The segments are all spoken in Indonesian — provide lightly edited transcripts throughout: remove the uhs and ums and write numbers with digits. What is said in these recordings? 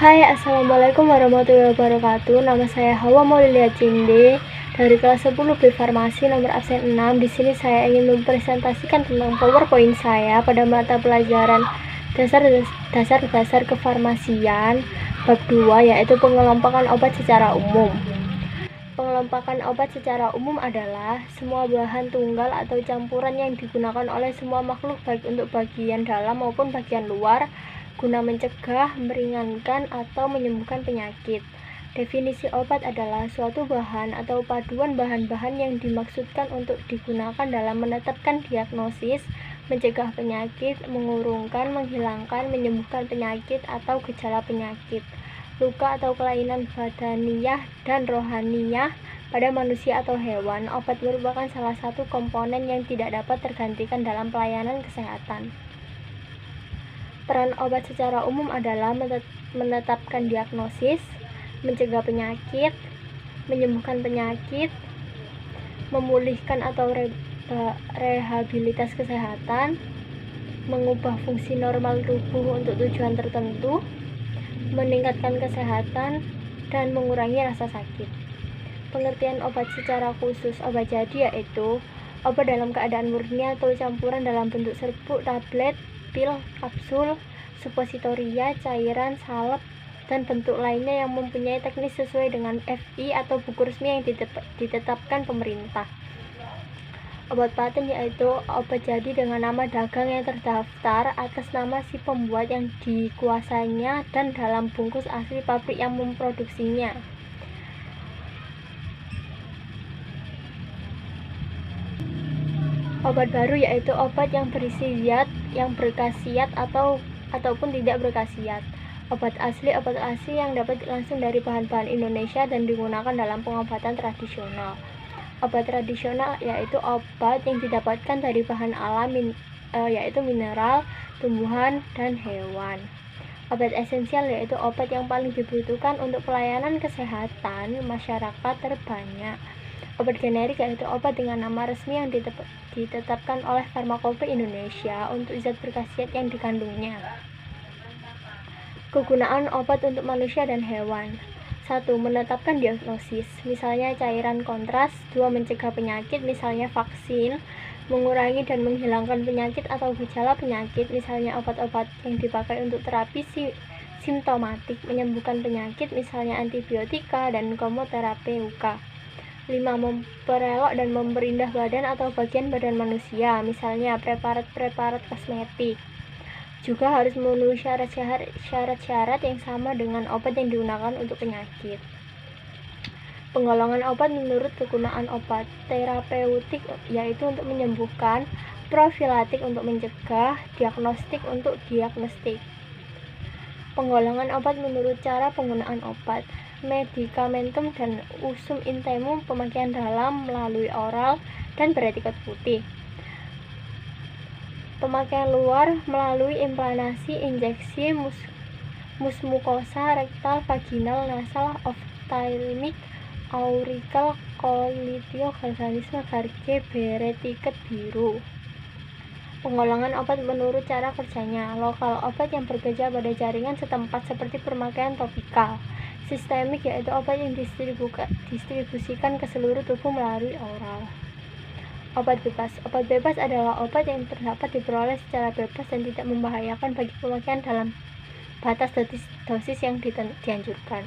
Hai, Assalamualaikum warahmatullahi wabarakatuh. Nama saya Hawa Maulilia Cinde dari kelas 10 B Farmasi nomor absen 6. Di sini saya ingin mempresentasikan tentang PowerPoint saya pada mata pelajaran dasar kefarmasian bab 2, yaitu pengelompokan obat secara umum. Pengelompokan obat secara umum adalah semua bahan tunggal atau campuran yang digunakan oleh semua makhluk baik untuk bagian dalam maupun bagian luar guna mencegah, meringankan, atau menyembuhkan penyakit. Definisi obat adalah suatu bahan atau paduan bahan-bahan yang dimaksudkan untuk digunakan dalam menetapkan diagnosis, mencegah penyakit, mengurungkan, menghilangkan, menyembuhkan penyakit atau gejala penyakit, luka atau kelainan badaniyah dan rohaniyah pada manusia atau hewan. Obat merupakan salah satu komponen yang tidak dapat tergantikan dalam pelayanan kesehatan. Peran obat secara umum adalah menetapkan diagnosis, mencegah penyakit, menyembuhkan penyakit, memulihkan atau rehabilitas kesehatan, mengubah fungsi normal tubuh untuk tujuan tertentu, meningkatkan kesehatan, dan mengurangi rasa sakit. Pengertian obat secara khusus obat jadi yaitu obat dalam keadaan murni atau campuran dalam bentuk serbuk, tablet, pil, kapsul, supositoria, cairan, salep, dan bentuk lainnya yang mempunyai teknis sesuai dengan FI atau buku resmi yang ditetapkan pemerintah. Obat paten yaitu obat jadi dengan nama dagang yang terdaftar atas nama si pembuat yang dikuasainya dan dalam bungkus asli pabrik yang memproduksinya. Obat baru yaitu obat yang berisi zat yang berkhasiat ataupun tidak berkhasiat. Obat asli yang dapat langsung dari bahan-bahan Indonesia dan digunakan dalam pengobatan tradisional. Obat tradisional yaitu obat yang didapatkan dari bahan alam yaitu mineral, tumbuhan, dan hewan. Obat esensial yaitu obat yang paling dibutuhkan untuk pelayanan kesehatan masyarakat terbanyak. Obat generik yaitu obat dengan nama resmi yang ditetapkan oleh Farmakope Indonesia untuk zat berkhasiat yang dikandungnya. Kegunaan obat untuk manusia dan hewan. 1. Menetapkan diagnosis, misalnya cairan kontras. 2. Mencegah penyakit, misalnya vaksin. Mengurangi dan menghilangkan penyakit atau gejala penyakit, misalnya obat-obat yang dipakai untuk terapi simptomatik. Menyembuhkan penyakit, misalnya antibiotika dan kemoterapeutika. 5. Memperelok dan memperindah badan atau bagian badan manusia, misalnya preparat-preparat kosmetik. Juga harus memenuhi syarat-syarat yang sama dengan obat yang digunakan untuk penyakit. Penggolongan obat menurut kegunaan obat. Terapeutik yaitu untuk menyembuhkan, profilatik untuk mencegah, diagnostik untuk diagnostik. Penggolongan obat menurut cara penggunaan obat. Medikamentum dan usum intemum, pemakaian dalam melalui oral dan beretiket putih. Pemakaian luar melalui implanasi, injeksi, musmukosa, rektal, vaginal, nasal, ophthalmic, aurikel, kolitio, galvanisme, garge, beretiket biru. Penggolongan obat menurut cara kerjanya. Lokal obat yang bekerja pada jaringan setempat seperti pemakaian topikal. Sistemik yaitu obat yang distribusikan ke seluruh tubuh melalui oral. Obat bebas. Obat bebas adalah obat yang dapat diperoleh secara bebas dan tidak membahayakan bagi pemakaian dalam batas dosis yang dianjurkan.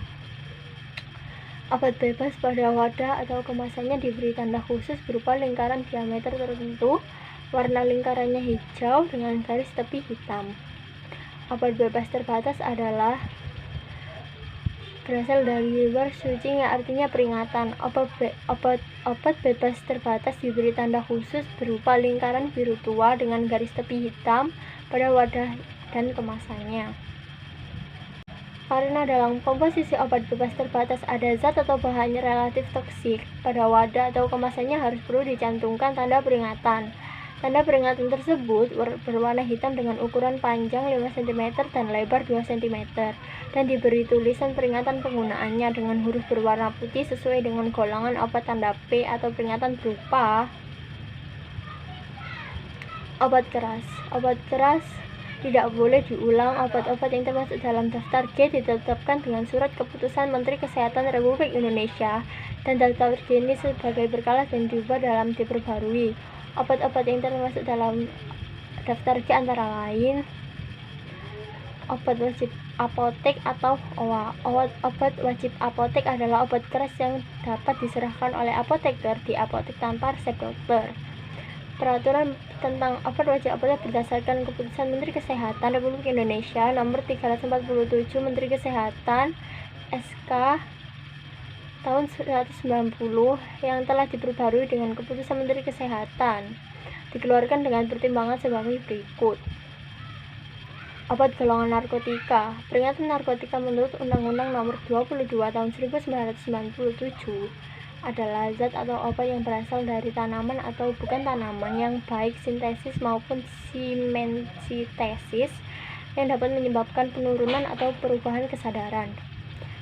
Obat bebas pada wadah atau kemasannya diberi tanda khusus berupa lingkaran diameter tertentu, warna lingkarannya hijau dengan garis tepi hitam. Obat bebas terbatas adalah berasal dari word switching yang artinya peringatan. Obat bebas terbatas diberi tanda khusus berupa lingkaran biru tua dengan garis tepi hitam pada wadah dan kemasannya. Karena dalam komposisi obat bebas terbatas ada zat atau bahan relatif toksik, pada wadah atau kemasannya harus perlu dicantumkan tanda peringatan. Tanda peringatan tersebut berwarna hitam dengan ukuran panjang 5 cm dan lebar 2 cm dan diberi tulisan peringatan penggunaannya dengan huruf berwarna putih sesuai dengan golongan obat tanda P atau peringatan berupa obat keras. Obat keras Tidak boleh diulang. Obat-obat yang termasuk dalam daftar G ditetapkan dengan surat keputusan Menteri Kesehatan Republik Indonesia, dan daftar G ini sebagai berkala dan diperbarui. Obat-obat yang termasuk dalam daftar G antara lain obat wajib apotek atau OWA. Obat wajib apotek adalah obat keras yang dapat diserahkan oleh apoteker di apotek tanpa resep dokter. Peraturan tentang obat wajib apotek berdasarkan keputusan Menteri Kesehatan Republik Indonesia Nomor 347 Menteri Kesehatan SK tahun 1990 yang telah diperbarui dengan keputusan Menteri Kesehatan, dikeluarkan dengan pertimbangan sebagai berikut. Obat golongan narkotika. Peringatan narkotika menurut Undang-Undang Nomor 22 Tahun 1997 adalah zat atau obat yang berasal dari tanaman atau bukan tanaman yang baik sintesis maupun simensitesis yang dapat menyebabkan penurunan atau perubahan kesadaran,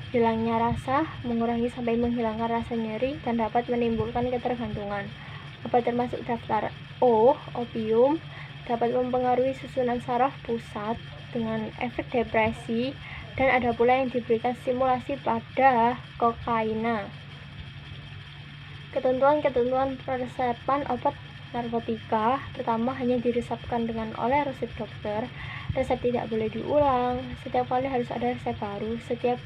hilangnya rasa, mengurangi sampai menghilangkan rasa nyeri, dan dapat menimbulkan ketergantungan. Obat termasuk daftar O, opium, dapat mempengaruhi susunan saraf pusat dengan efek depresi, dan ada pula yang diberikan stimulasi pada kokaina. Ketentuan peresepan obat narkotika. Pertama, hanya diresepkan dengan oleh resep dokter. Resep tidak boleh diulang. Setiap kali harus ada resep baru. Setiap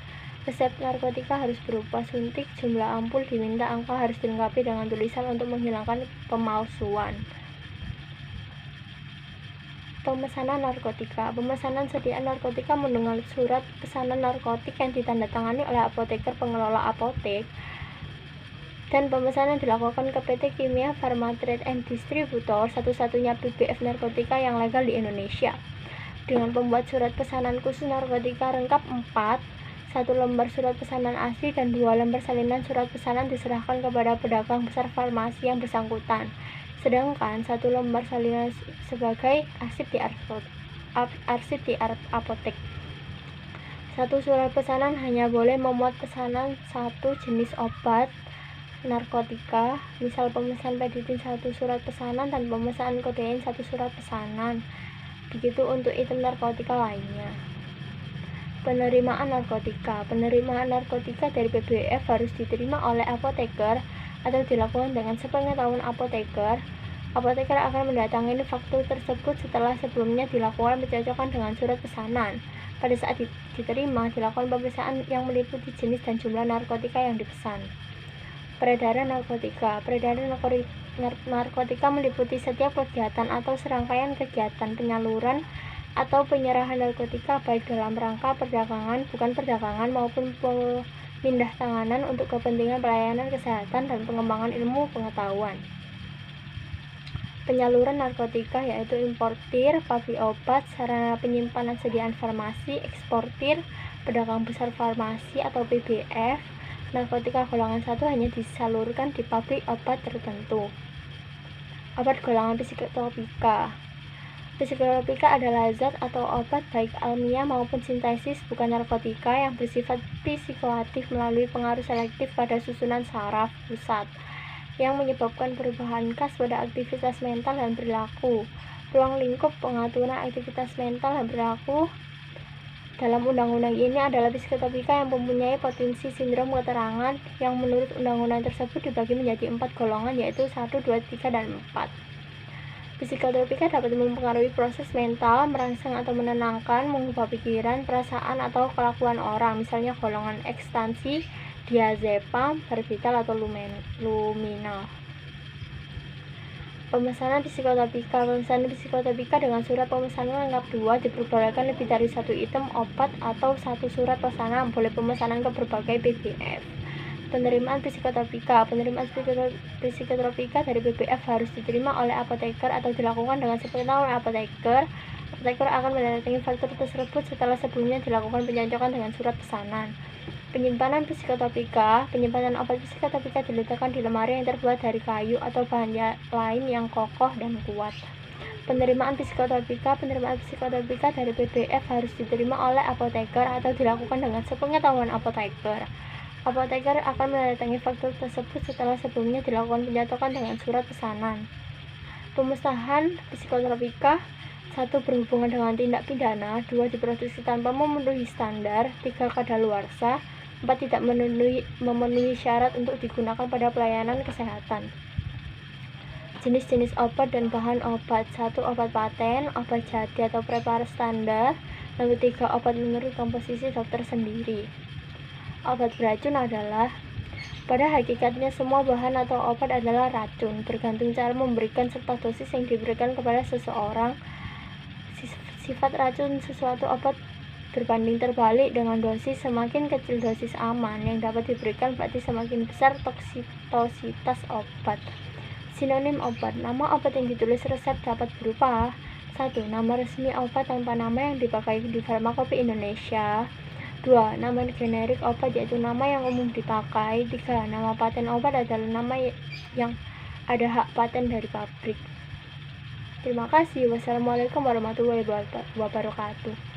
resep narkotika harus berupa suntik. Jumlah ampul diminta angka harus dilengkapi dengan tulisan untuk menghilangkan pemalsuan. Pemesanan narkotika. Pemesanan sediaan narkotika dengan surat pesanan narkotik yang ditandatangani oleh apoteker pengelola apotek, dan pemesanan dilakukan ke PT Kimia Pharma Trade and Distributor, satu-satunya PBF narkotika yang legal di Indonesia, dengan pembuat surat pesanan khusus narkotika lengkap 4, 1 lembar surat pesanan asli dan 2 lembar salinan surat pesanan diserahkan kepada pedagang besar farmasi yang bersangkutan, sedangkan 1 lembar salinan sebagai arsip di apotek. 1 surat pesanan hanya boleh memuat pesanan 1 jenis obat narkotika, misal pemesan peditin 1 surat pesanan dan pemesan kodein 1 surat pesanan. Begitu untuk item narkotika lainnya. Penerimaan narkotika. Penerimaan narkotika dari PBF harus diterima oleh apoteker atau dilakukan dengan sepengetahuan apoteker. Apoteker akan mendatangi faktur tersebut setelah sebelumnya dilakukan pencocokan dengan surat pesanan. Pada saat diterima, dilakukan pemeriksaan yang meliputi jenis dan jumlah narkotika yang dipesan. Peredaran narkotika. Peredaran narkotika meliputi setiap kegiatan atau serangkaian kegiatan penyaluran atau penyerahan narkotika baik dalam rangka perdagangan, bukan perdagangan, maupun pemindah tanganan untuk kepentingan pelayanan kesehatan dan pengembangan ilmu pengetahuan. Penyaluran narkotika yaitu importir, pabrik obat, sarana penyimpanan sediaan farmasi, eksportir, pedagang besar farmasi atau PBF. Narkotika golongan 1 hanya disalurkan di pabrik obat tertentu. Obat golongan psikotropika. Psikotropika adalah zat atau obat baik alamiah maupun sintesis bukan narkotika yang bersifat psikoaktif melalui pengaruh selektif pada susunan saraf pusat yang menyebabkan perubahan khas pada aktivitas mental dan perilaku. Ruang lingkup pengaturan aktivitas mental dan perilaku dalam undang-undang ini adalah psikotropika yang mempunyai potensi sindrom keterangan yang menurut undang-undang tersebut dibagi menjadi 4 golongan yaitu 1, 2, 3, dan 4. Psikotropika dapat mempengaruhi proses mental, merangsang atau menenangkan, mengubah pikiran, perasaan, atau kelakuan orang, misalnya golongan ekstansi, diazepam, barbital, atau luminal. Pemesanan psikotropika. Pemesanan psikotropika dengan surat pemesanan lengkap 2 diperbolehkan lebih dari 1 item obat atau 1 surat pesanan, boleh pemesanan ke berbagai PBF. Penerimaan psikotropika. Penerimaan psikotropika dari PBF harus diterima oleh apoteker atau dilakukan dengan sepengetahuan apoteker. Apoteker akan mendatangi faktur tersebut setelah sebelumnya dilakukan pencocokan dengan surat pesanan. Penyimpanan psikotropika. Penyimpanan obat psikotropika diletakkan di lemari yang terbuat dari kayu atau bahan lain yang kokoh dan kuat. Penerimaan psikotropika. Penerimaan psikotropika dari PBF harus diterima oleh apoteker atau dilakukan dengan sepengetahuan apoteker. Apoteker akan mendatangi faktur tersebut setelah sebelumnya dilakukan pencocokan dengan surat pesanan. Pemusnahan psikotropika. 1. Berhubungan dengan tindak pidana. 2. Diproduksi tanpa memenuhi standar. 3. Kadaluarsa. 4. Tidak memenuhi syarat untuk digunakan pada pelayanan kesehatan. Jenis-jenis obat dan bahan obat. 1. Obat paten, obat jadi atau preparat standar. Nomor 3. Obat menurut komposisi dokter sendiri. Obat beracun adalah, pada hakikatnya semua bahan atau obat adalah racun, bergantung cara memberikan serta dosis yang diberikan kepada seseorang. Sifat racun suatu obat berbanding terbalik dengan dosis. Semakin kecil dosis aman yang dapat diberikan, berarti semakin besar toksisitas obat. Sinonim obat. Nama obat yang ditulis resep dapat berupa 1. Nama resmi obat tanpa nama yang dipakai di Farmakope Indonesia. 2. Nama generik obat, yaitu nama yang umum dipakai. 3. Nama paten obat adalah nama yang ada hak paten dari pabrik. Terima kasih. Wassalamualaikum warahmatullahi wabarakatuh.